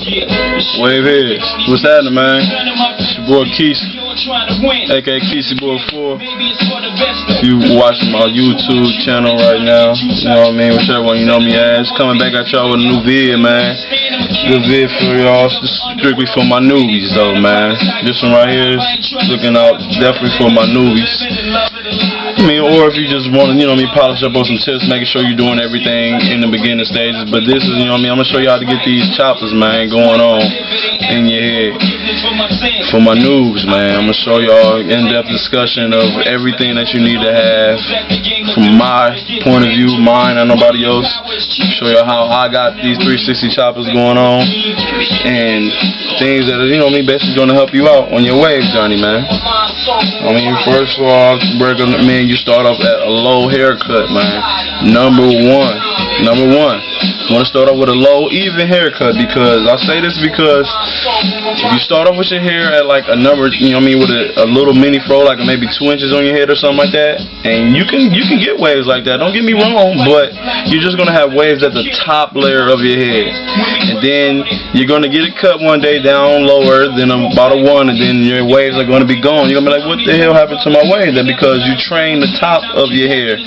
Wave Heads. What's happening, man? It's your boy Keese, aka Keese Boy 4. If you watching my YouTube channel right now, you know what I mean, whichever one you know me as, coming back at y'all with a new vid, man. Good vid for y'all, strictly for my newbies though, man. This one right here is looking out definitely for my newbies. I mean, or if you just want to, you know what I mean, polish up on some tips, making sure you're doing everything in the beginning stages. But this is, you know what I mean, I'm going to show you how to get these choppers, man, going on in your head. For my noobs, man, I'm going to show y'all in-depth discussion of everything that you need to have from my point of view, mine and nobody else. Show y'all how I got these 360 choppers going on and things that are, you know what I mean, basically going to help you out on your wave journey, man. I mean, first of all, recommend you start off at a low haircut, man. Number one. You want to start off with a low, even haircut, because I say this because if you start off with your hair at like a number, you know what I mean, with a little mini fro, like maybe 2 inches on your head or something like that, and you can get waves like that. Don't get me wrong, but you're just gonna have waves at the top layer of your head, and then you're gonna get it cut one day down lower than about a 1, and then your waves are gonna be gone. You're gonna be like, what the hell happened to my waves? That's because you trained the top of your hair,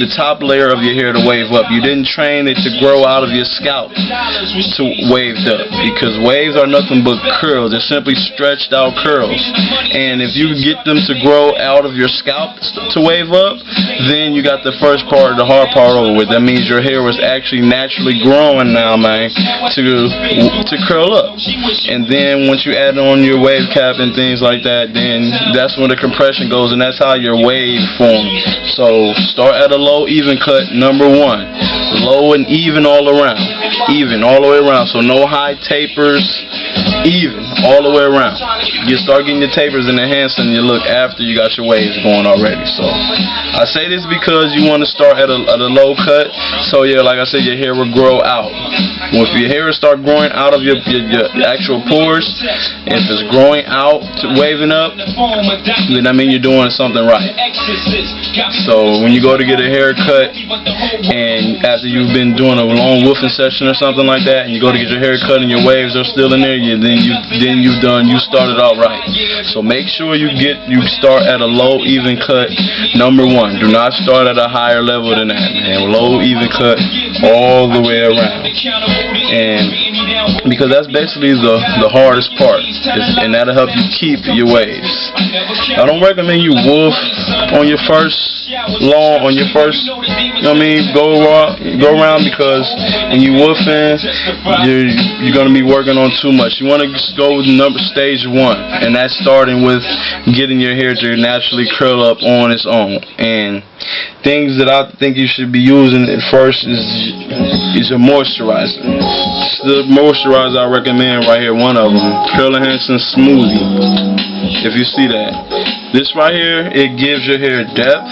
the top layer of your hair to wave up. You didn't train it to grow out of your scalp to waved up, because waves are nothing but curls. They're simply stretched out curls, and if you get them to grow out of your scalp to wave up, then you got the first part, the hard part over with. That means your hair was actually naturally growing now, man, to curl up. And then once you add on your wave cap and things like that, then that's when the compression goes, and that's how your wave forms. So start at a low, even cut, number one. Low and even all around. Even all the way around. So no high tapers, even all the way around. You start getting your tapers and enhancing your look after you got your waves going already. So I say this because you want to start at a low cut, so yeah, like I said, your hair will grow out. If your hair will start growing out of your actual pores, if it's growing out to waving up, then that means you're doing something right. So when you go to get a haircut, and after you've been doing a long woofing session or something like that, and you go to get your hair cut and your waves are still in there, you started out right. So make sure you start at a low, even cut, number one. Do not start at a higher level than that, man. Low, even cut all the way around. And because that's basically the hardest part, and that'll help you keep your waves. I don't recommend you woof on your first long, you know what I mean, go around, because when you woofing, you're gonna be working on too much. You want to go with stage 1, and that's starting with getting your hair to naturally curl up on its own. And things that I think you should be using at first is your moisturizer. The moisturizer I recommend right here, one of them, Curl Enhancing Smoothie. If you see that, this right here, it gives your hair depth.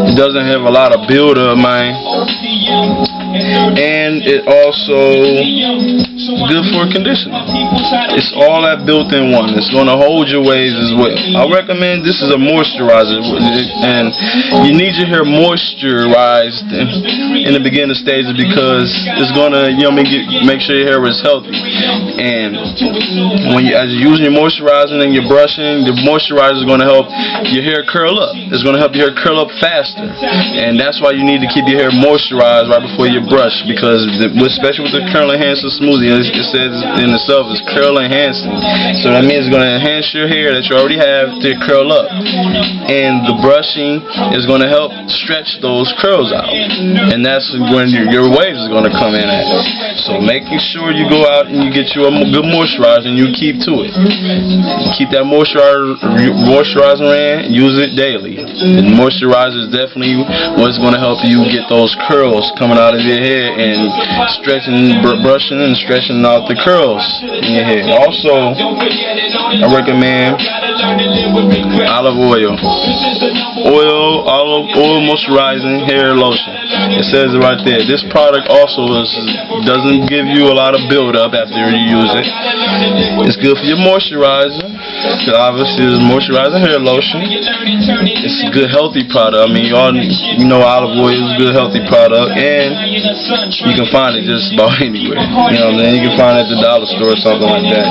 It doesn't have a lot of build-up, man, and it also good for conditioning. It's all that built in one. It's going to hold your waves as well. I recommend this is a moisturizer, and you need your hair moisturized in the beginning stages, because it's going to, you know, make sure your hair is healthy. And as you're using your moisturizer and you're brushing, the moisturizer is going to help your hair curl up. It's going to help your hair curl up faster, and that's why you need to keep your hair moisturized right before you brush, because especially with the Curl Enhancing Smoothie, it says in itself is curl enhancing, so that means it's going to enhance your hair that you already have to curl up, and the brushing is going to help stretch those curls out, and that's when your waves is going to come in at. So making sure you go out and you get you a good moisturizer and you keep to it. Keep that moisturizer in, use it daily. And moisturizer is definitely what's going to help you get those curls coming out of your hair, and brushing and stretching out the curls in your hair. Also, I recommend Olive oil. Olive oil moisturizing hair lotion. It says it right there. This product also doesn't give you a lot of buildup after you use it. It's good for your moisturizer. Obviously, it's moisturizing hair lotion. It's a good healthy product. I mean, you know olive oil is a good healthy product, and you can find it just about anywhere. You know what I mean? You can find it at the dollar store or something like that.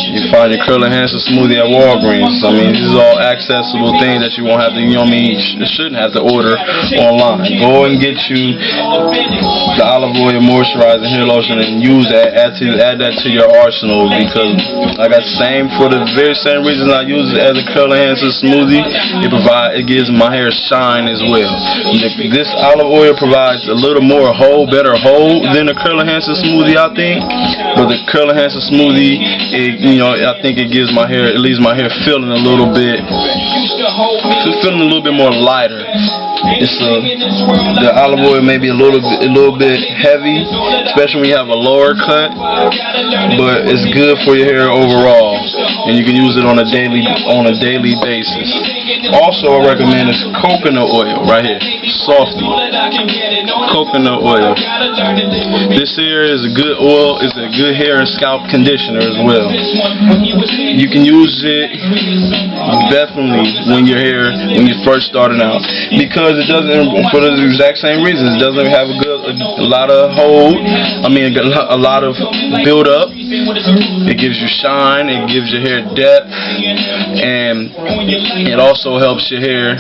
You can find your Curl Enhancer smoothie at Walgreens. I mean, these are all accessible things that you won't have to, you know what I mean, you shouldn't have to order online. Go and get you the olive oil moisturizing hair lotion and use that. Add that to your arsenal, because I got the same, for the very same reason I use it as a Curl Enhancer smoothie. It gives my hair shine as well. This olive oil provides a little more better hold than the Curl Enhancer smoothie, I think. But the Curl Enhancer smoothie, I think it gives my hair, it leaves my hair feeling a little bit more lighter. The olive oil may be a little bit heavy, especially when you have a lower cut, but it's good for your hair overall, and you can use it on a daily basis. Also, I recommend this coconut oil right here, Softy coconut oil. This here is a good oil. It's a good hair and scalp conditioner as well. You can use it definitely when you're first starting out, because it doesn't, for the exact same reasons, it doesn't have a lot of hold. I mean, a lot of build up. It gives you shine. It gives your hair depth, and it also helps your hair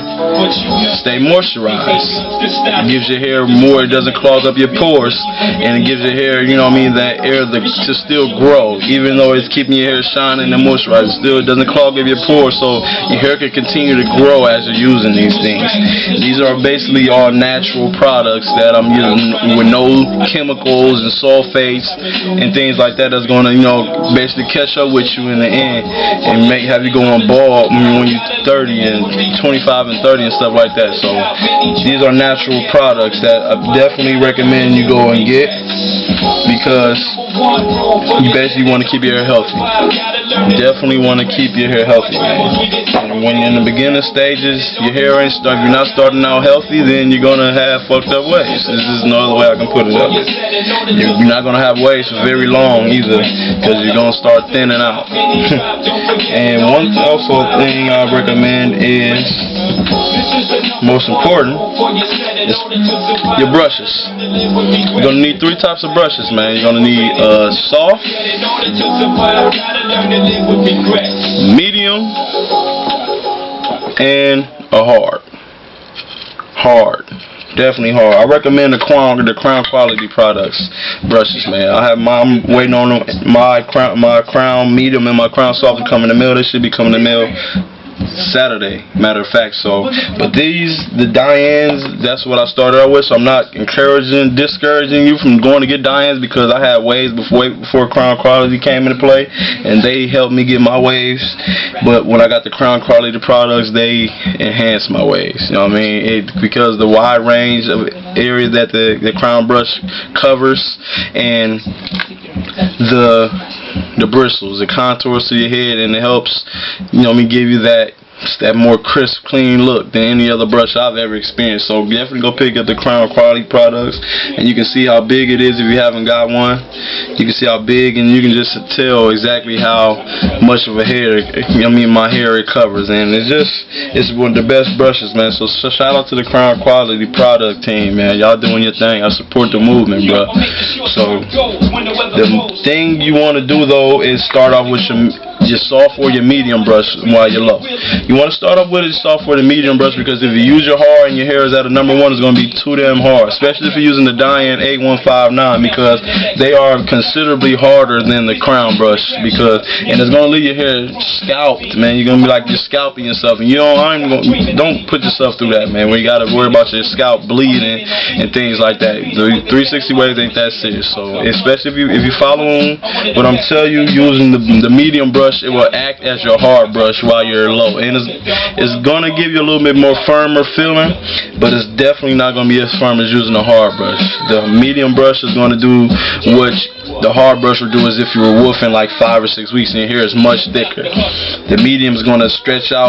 stay moisturized. It gives your hair more. It doesn't clog up your pores, and it gives your hair, that air to still grow, even though it's keeping your hair shining and moisturized. Still, it doesn't clog up your pores, so your hair can continue to grow as you're using these things. These are basically all natural products that I'm using with no chemicals and sulfates and things like that. That's going to, basically catch up with you in the end and have you going bald when you're 30 and 25 and 30 and stuff like that. So these are natural products that I definitely recommend you go and get, because you basically want to keep your hair healthy. You definitely want to keep your hair healthy, man. And when you're in the beginning stages, your hair ain't if you're not starting out healthy, then you're gonna have fucked up waves. This is no other way I can put it up. You're not gonna have waves for very long either, because you're gonna start thinning out. And one also thing I recommend is, most important, is your brushes. You're gonna need 3 types of brushes, man. You're gonna need soft, medium, and a hard. Definitely hard. I recommend the Crown Quality products brushes, man. I'm waiting on my Crown Medium and my Crown Soft to come in the mail. They should be coming in the mail Saturday, matter of fact. But the Dianes, that's what I started out with. So I'm not discouraging you from going to get Dianes, because I had waves before Crown Quality came into play, and they helped me get my waves. But when I got the Crown Quality products, they enhanced my waves. You know what I mean? Because the wide range of areas that the Crown brush covers, and the bristles, it contours to your head, and it helps, give you that more crisp, clean look than any other brush I've ever experienced. So definitely go pick up the Crown Quality products, and you can see how big it is if you haven't got one. You can see how big, and you can just tell exactly how much of a hair, my hair it covers, and it's one of the best brushes, man. So shout out to the Crown Quality product team, man. Y'all doing your thing. I support the movement, bro. So the thing you want to do though is start off with your soft or your medium brush while you're low. You want to start off with your soft or the medium brush, because if you use your hard and your hair is at a number 1, it's going to be too damn hard, especially if you're using the Diane 8159, because they are considerably harder than the Crown brush, and it's going to leave your hair scalped, man. You're going to be like you're scalping yourself, and don't put yourself through that, man, where you got to worry about your scalp bleeding and things like that. The 360 waves ain't that serious. So especially if you following what I'm telling you, using the medium brush brush, it will act as your hard brush while you're low, and it's gonna give you a little bit more firmer feeling, but it's definitely not gonna be as firm as using a hard brush. The medium brush is gonna do what the hard brush would do is if you were woofing like 5 or 6 weeks and your hair is much thicker. The medium is going to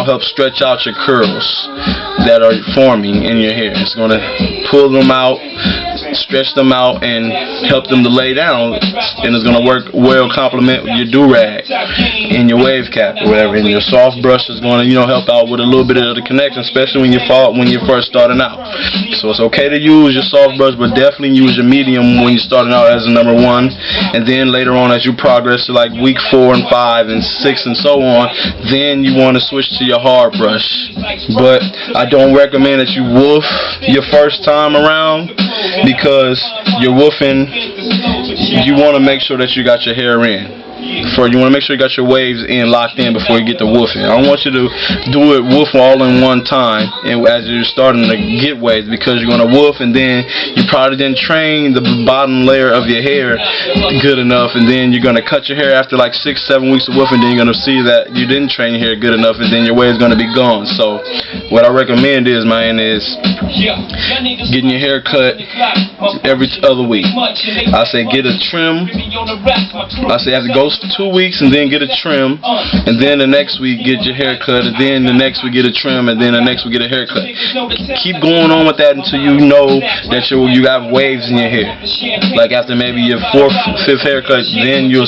help stretch out your curls that are forming in your hair. It's going to pull them out, stretch them out, and help them to lay down, and it's going to work well, complement your do-rag and your wave cap or whatever. And your soft brush is going to, help out with a little bit of the connection, especially when you're first starting out. So it's okay to use your soft brush, but definitely use your medium when you're starting out as a number 1. And then later on, as you progress to like week 4 and 5 and 6 and so on, then you want to switch to your hard brush. But I don't recommend that you woof your first time around, because you're woofing, you want to make sure that you got your hair in. You want to make sure you got your waves locked in before you get to woofing. I don't want you to do it woof all in one time and as you're starting to get waves, because you're going to woof and then you probably didn't train the bottom layer of your hair good enough, and then you're going to cut your hair after like 6-7 weeks of woofing, then you're going to see that you didn't train your hair good enough, and then your wave's going to be gone. So what I recommend is getting your hair cut every other week. I say get a trim. I say after go 2 weeks and then get a trim, and then the next week get your hair cut, and then the next week get a trim, and then the next week get a haircut. Keep going on with that until you know that you have waves in your hair. Like after maybe your 4th, 5th haircut, then you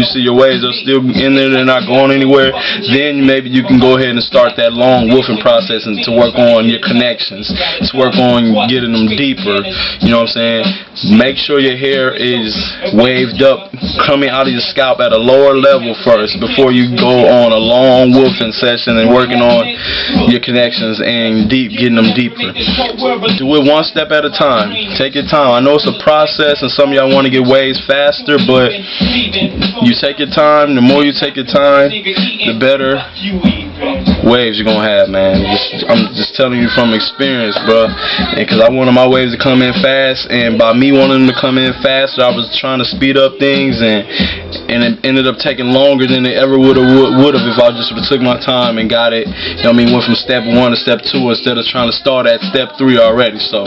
see your waves are still in there, they're not going anywhere. Then maybe you can go ahead and start that long woofing process and to work on your connections, to work on getting them deeper. You know what I'm saying? Make sure your hair is waved up, coming out of your scalp at a lower level first before you go on a long woofing session and working on your connections and getting them deeper. Do it one step at a time. Take your time. I know it's a process and some of y'all want to get waves faster, but you take your time. The more you take your time, the better waves you're gonna have, man. I'm just telling you from experience, bro. Because I wanted my waves to come in fast, and by me wanting them to come in faster, I was trying to speed up things, and it ended up taking longer than it ever would have if I just took my time and got it. You know what I mean? Went from step 1 to step 2 instead of trying to start at step 3 already. So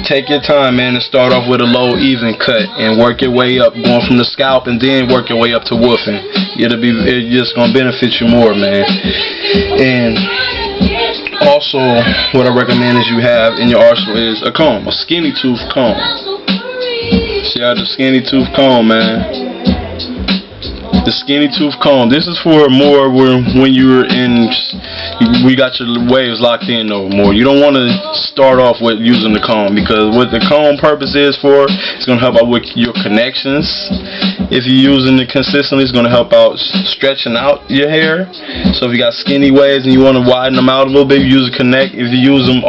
take your time, man, and start off with a low, even cut, and work your way up, going from the scalp, and then work your way up to woofing. It's just gonna benefit you more, man. And also, what I recommend is you have in your arsenal is a comb, a skinny tooth comb. See how the skinny tooth comb, man. The skinny tooth comb. This is for more when we got your waves locked in or more. You don't want to start off with using the comb, because what the comb purpose is for, it's going to help out with your connections. If you're using it consistently, it's going to help out stretching out your hair. So if you got skinny waves and you want to widen them out a little bit, use a connect. If you use them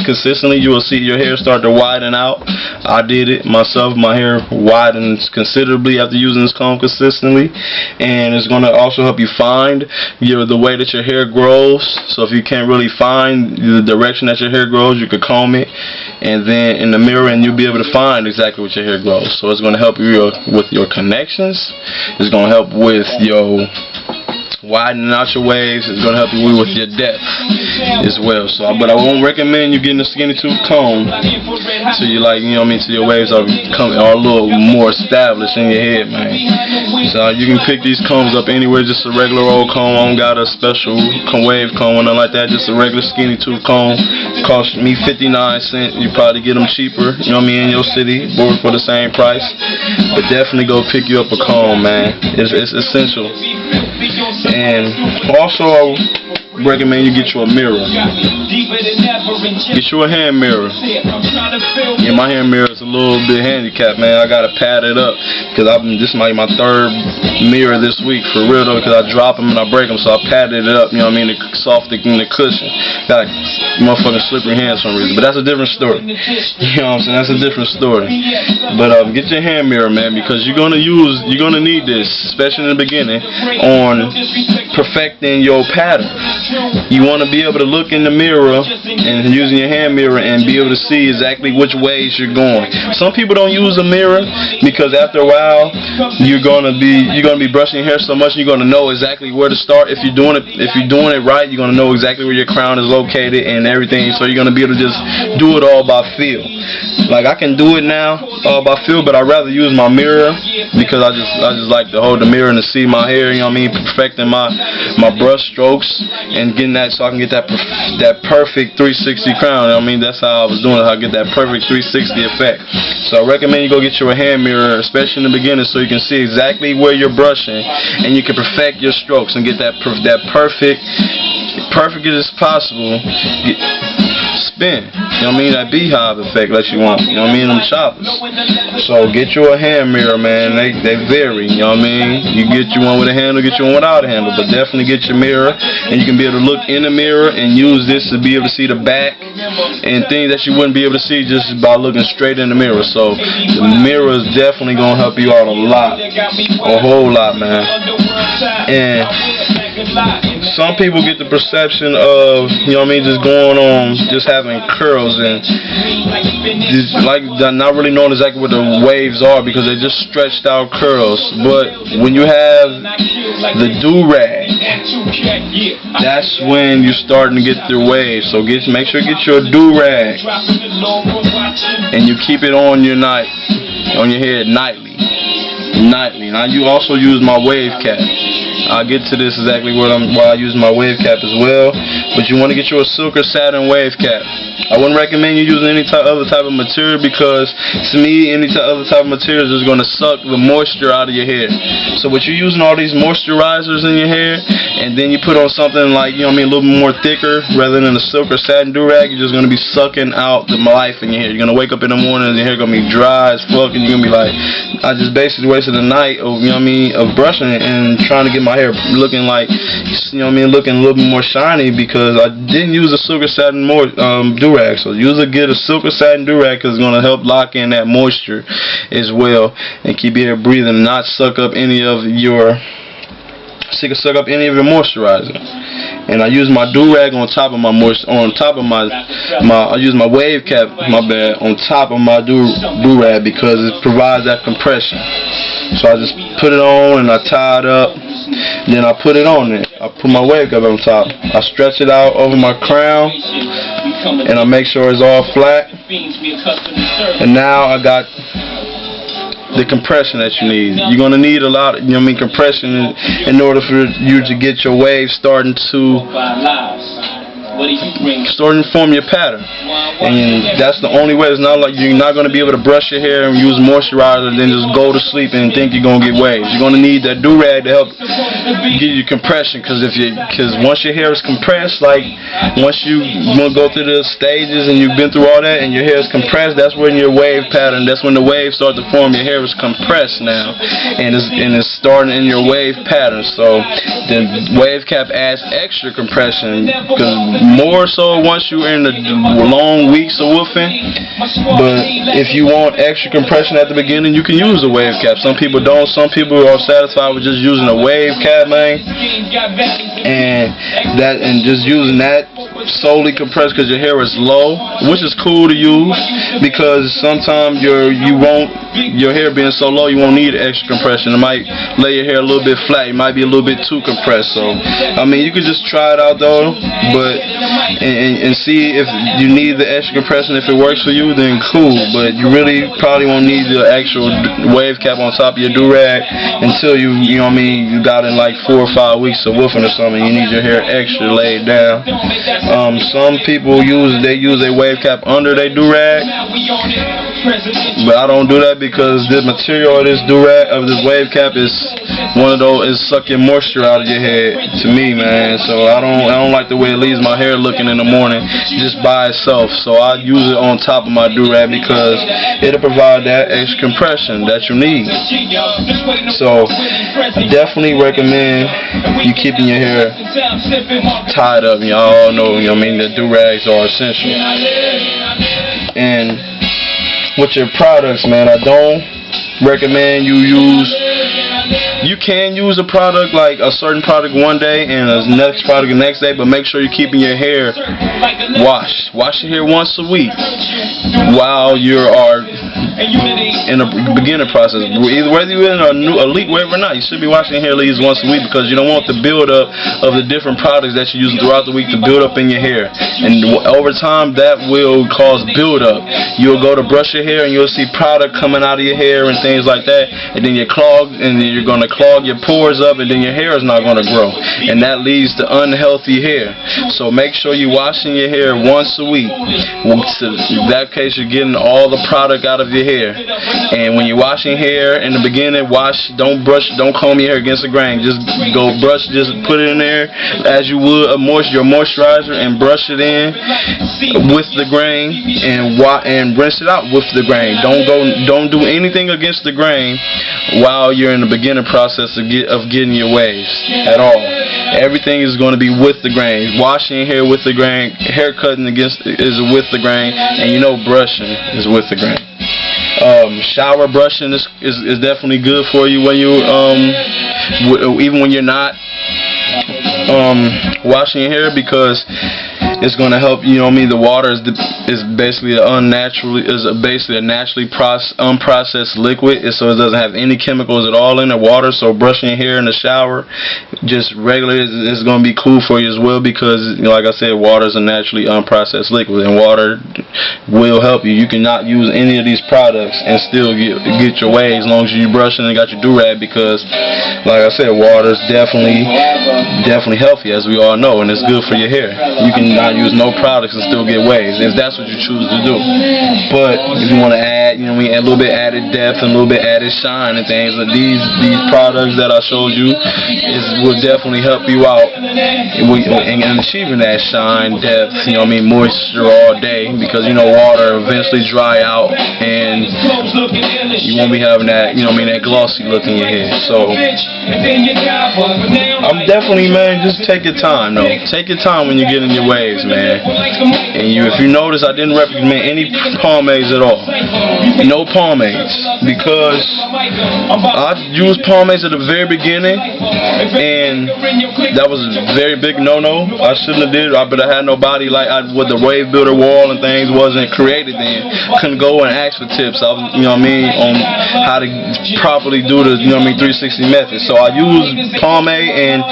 consistently, you will see your hair start to widen out. I did it myself. My hair widened considerably after using this comb consistently. And it's going to also help you find the way that your hair grows. So if you can't really find the direction that your hair grows, you could comb it, and then in the mirror, and you'll be able to find exactly what your hair grows. So it's going to help you with your connections. It's going to help with your widening out your waves. It's going to help you with your depth as well. So, but I won't recommend you getting a skinny tooth comb so you so your waves are a little more established in your head, man. So you can pick these combs up anywhere, just a regular old comb. I don't got a special wave comb or nothing like that, just a regular skinny tooth comb. It cost me 59 cents. You probably get them cheaper, in your city, or for the same price. But definitely go pick you up a comb, man. It's essential. And also, I recommend you get you a mirror. Get you a hand mirror. Yeah, my hand mirror is a little bit handicapped, man. I gotta pad it up because this might be my 3rd mirror this week, for real though. Because I drop them and I break them, so I padded it up. You know what I mean? To soften the cushion. Got motherfucking slippery hands for some reason, but that's a different story. You know what I'm saying? That's a different story. But get your hand mirror, man, because you're gonna need this, especially in the beginning, on perfecting your pattern. You want to be able to look in the mirror and using your hand mirror and be able to see exactly which ways you're going. Some people don't use a mirror because after a while you're gonna be brushing your hair so much you're gonna know exactly where to start. If you're doing it right, you're gonna know exactly where your crown is located and everything. So you're gonna be able to just do it all by feel. Like I can do it now all by feel, but I'd rather use my mirror because I just like to hold the mirror and to see my hair. You know what I mean? Perfecting my brush strokes and getting that so I can get that perfect 360 crown. You know what I mean? That's how I was doing it. How I get that perfect 360 effect. So I recommend you go get you a hand mirror, especially in the beginning, so you can see exactly where you're brushing and you can perfect your strokes and get that perfect as possible. Spin. You know what I mean? That beehive effect that you want. You know what I mean? Them choppers. So get you a hand mirror, man. They vary. You know what I mean? You get you one with a handle, get you one without a handle. But definitely get your mirror, and you can be able to look in the mirror and use this to be able to see the back and things that you wouldn't be able to see just by looking straight in the mirror. So the mirror is definitely going to help you out a lot. A whole lot, man. And some people get the perception of, you know what I mean, just going on, just having curls and just like not really knowing exactly what the waves are because they're just stretched out curls. But when you have the do-rag, that's when you're starting to get the waves. So make sure you get your do-rag and you keep it on your head nightly. Now you also use my wave cap. I'll get to this exactly why I use my wave cap as well. But you want to get you a silk or satin wave cap. I wouldn't recommend you using any other type of material because to me any other type of material is going to suck the moisture out of your hair. So what you're using all these moisturizers in your hair and then you put on something like, you know what I mean, a little more thicker rather than a silk or satin do-rag, you're just going to be sucking out the life in your hair. You're going to wake up in the morning and your hair going to be dry as fuck and you're going to be like, I just basically wasted the night of, you know what I mean, of brushing it and trying to get my hair looking like, you know what I mean, looking a little bit more shiny because I didn't use a silk or satin do-rag. So get a silk or satin do-rag because it's going to help lock in that moisture as well and keep your hair breathing and not suck up any of your moisturizer. And I use my do-rag on top of my I use my wave cap, on top of my do-rag because it provides that compression. So I just put it on and I tie it up. Then I put it on there. I put my wave cap on top. I stretch it out over my crown and I make sure it's all flat. And now I got the compression that you need. You're going to need a lot of, you know what I mean, compression in order for you to get your waves starting to form your pattern. And that's the only way. It's not like you're not going to be able to brush your hair and use moisturizer and then just go to sleep and think you're going to get waves. You're going to need that do-rag to help give you compression because once your hair is compressed, like once you go through the stages and you've been through all that and your hair is compressed, that's when your wave pattern, that's when the waves start to form. Your hair is compressed now and it's starting in your wave pattern. So the wave cap adds extra compression because more so once you're in the long weeks of woofing. But if you want extra compression at the beginning, you can use a wave cap. Some people don't. Some people are satisfied with just using a wave cap, man, and just using that solely compressed because your hair is low, which is cool to use because sometimes your hair being so low, you won't need extra compression. It might lay your hair a little bit flat. It might be a little bit too compressed. So I mean, you could just try it out though, but and see if you need the extra compression. If it works for you, then cool, but you really probably won't need the actual wave cap on top of your do-rag until you know what I mean, you got in like 4 or 5 weeks of woofing or something. You need your hair extra laid down. Some people use a wave cap under their do-rag, but I don't do that because the material of this do-rag, of this wave cap, is one of those, is sucking moisture out of your head to me, man. So I don't like the way it leaves my hair looking in the morning just by itself. So I use it on top of my do-rag because it'll provide that extra compression that you need. So I definitely recommend you keeping your hair tied up. Y'all know, you know what I mean, the do-rags are essential. And with your products, man, I don't recommend you You can use a product like a certain product one day and a next product the next day, but make sure you're keeping your hair washed. Wash your hair once a week while you are in a beginner process. Whether you're in a new elite wave or not, you should be washing your hair at least once a week, because you don't want the buildup of the different products that you're using throughout the week to build up in your hair. And over time, that will cause buildup. You'll go to brush your hair and you'll see product coming out of your hair and things like that, and then you're going to clog your pores up, and then your hair is not going to grow, and that leads to unhealthy hair. So make sure you're washing your hair once a week. In that case, you're getting all the product out of your hair. And when you're washing hair in the beginning, don't comb your hair against the grain. Just go brush, just put it in there as you would your moisturizer, and brush it in with the grain, and rinse it out with the grain. Don't do anything against the grain while you're in the beginner process of getting your waves at all. Everything is going to be with the grain. Washing your hair with the grain, hair cutting is with the grain, and brushing is with the grain. Shower brushing is definitely good for you when you even when you're not washing your hair, because it's going to help. The water is basically a naturally unprocessed liquid, so it doesn't have any chemicals at all in the water. So brushing your hair in the shower just regularly is going to be cool for you as well, because like I said, water is a naturally unprocessed liquid, and water will help you. You cannot use any of these products and still get your waves as long as you're brushing and got your do-rag, because like I said, water is definitely healthy, as we all know, and it's good for your hair. You cannot use no products and still get waves if that's what you choose to do. But if you want to add, a little bit added depth and a little bit added shine and things, like these products that I showed you will definitely help you out in achieving that shine, depth, moisture all day, because water eventually dry out and you won't be having that, that glossy look in your hair. So I'm definitely, man, just take your time though. Take your time when you're getting your waves, man. And if you notice, I didn't recommend any pomades at all. No pomades, because I used pomades at the very beginning, and that was a very big no-no. I shouldn't have did it, but I had nobody with the wave builder wall and things wasn't created then. Couldn't go and ask for tips. On how to properly do the 360 method. So I used pomade, and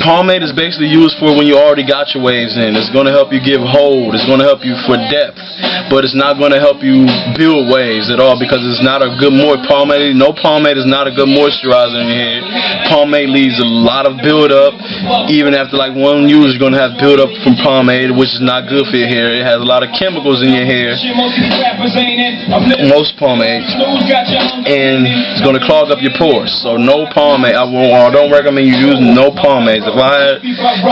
pomade is basically used for when you already got your waves in. It's going to help you give hold. It's going to help you for depth, but it's not going to help you build waves at all, because it's not a good pomade. No pomade is not a good moisturizer in your hair. Pomade leaves a lot of buildup. Even after one use, you're going to have buildup from pomade, which is not good for your hair. It has a lot of chemicals in your hair, most pomades, and it's going to clog up your pores. So no pomade. I don't recommend you using no pomades. If I had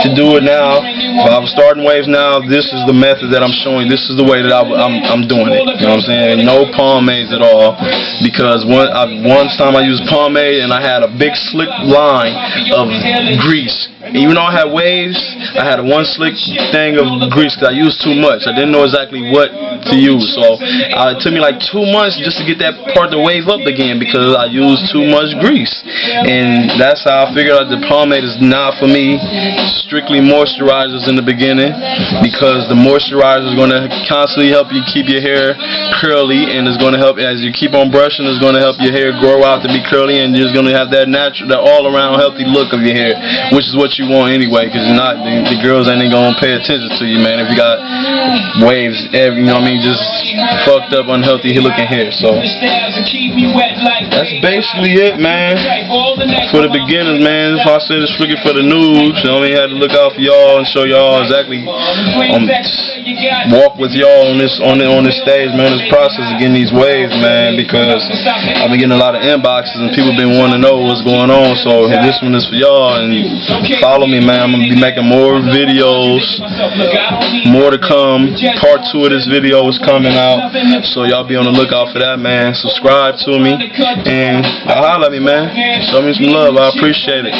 to do it now, if I was starting waves now, this is the method that I'm showing. This is the way that I'm doing it. You know what I'm saying? No pomades at all, because one time I used pomade and I had a big slick line of grease. Even though I had waves, I had one slick thing of grease because I used too much. I didn't know exactly what to use, so it took me 2 months just to get that part to wave up again, because I used too much grease. And that's how I figured out the pomade is not for me. Strictly moisturizers in the beginning, because the moisturizer is going to constantly help you keep your hair curly, and it's going to help as you keep on brushing. It's going to help your hair grow out to be curly, and you're just going to have that natural, that all-around healthy look of your hair, which is what you want anyway, because the girls ain't going to pay attention to you, man, if you got waves, just fucked up, unhealthy looking hair. So that's basically it, man, for the beginners, man. If I said it's strictly for the noobs, I had to look out for y'all and show y'all exactly, walk with y'all on this stage, man, this process of getting these waves, man, because I've been getting a lot of inboxes and people been wanting to know what's going on. So this one is for y'all, and follow me, man. I'm gonna be making more videos, more to come. Part 2 of this video is coming out, so y'all be on the lookout for that, man. Subscribe to me and holler at me, man. Show me some love. I appreciate it.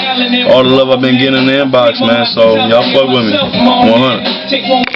All the love I've been getting in the inbox, man. So y'all fuck with me. 100.